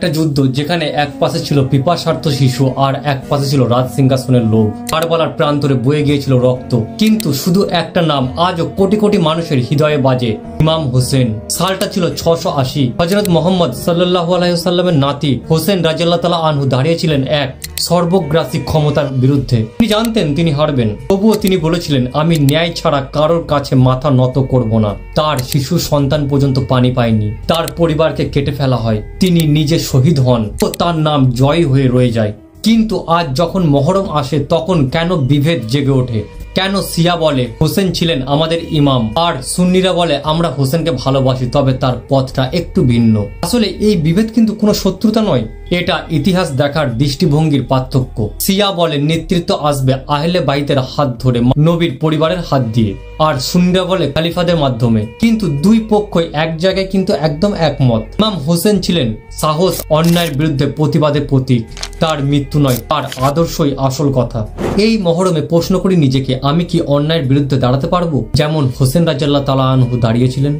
একটা যুদ্ধ যেখানে এক পাশে ছিল পিপাসার্থ শিশু আর এক পাশে ছিল রাজ সিংহাসনের লোভ। কারবালার প্রান্তরে বয়ে গিয়েছিল রক্ত, কিন্তু শুধু একটা নাম আজও কোটি কোটি মানুষের হৃদয়ে বাজে, ইমাম হোসেন। সালটা ছিল 680। হযরত মুহাম্মদ সাল্লাল্লাহু আলাইহি ওয়াসাল্লামের নাতি হোসেন রাদিয়াল্লাহু তাআলা আনহু দাঁড়িয়েছিলেন এক সর্বগ্রাসী ক্ষমতার বিরুদ্ধে। তিনি জানতেন তিনি হারবেন, তবুও তিনি বলেছিলেন, আমি ন্যায় ছাড়া কারোর কাছে মাথা নত করব না। তার শিশু সন্তান পর্যন্ত পানি পায়নি, তার পরিবারকে কেটে ফেলা হয়, তিনি নিজে শহীদ হন ও তার নাম জয় হয়ে রয়ে যায়। কিন্তু আজ যখন মহরম আসে তখন কেন বিভেদ জেগে ওঠে? কেন শিয়া বলে হোসেন ছিলেন আমাদের ইমাম আর সুন্নিরা বলে আমরা হোসেনকে ভালোবাসি, তবে তার পথটা একটু ভিন্ন? আসলে এই বিভেদ কিন্তু কোনো শত্রুতা নয়, এটা ইতিহাস দেখার দৃষ্টিভঙ্গির পার্থক্য। শিয়া বলে নেতৃত্ব আসবে আহলে বাইতের হাত ধরে, নবীর পরিবারের হাত দিয়ে, আর সুন্নিরা বলে খলিফাদের মাধ্যমে। কিন্তু দুই পক্ষই এক জায়গায় কিন্তু একদম একমত। ইমাম হোসেন ছিলেন সাহস, অন্যায়ের বিরুদ্ধে প্রতিবাদের প্রতীক। তার মৃত্যু নয়, তার আদর্শই আসল কথা। এই মহরমে প্রশ্ন করি নিজেকে, আমি কি অন্যায়ের বিরুদ্ধে দাঁড়াতে পারবো যেমন হোসেন রাদিয়াল্লাহু তাআলা আনহু দাঁড়িয়েছিলেন?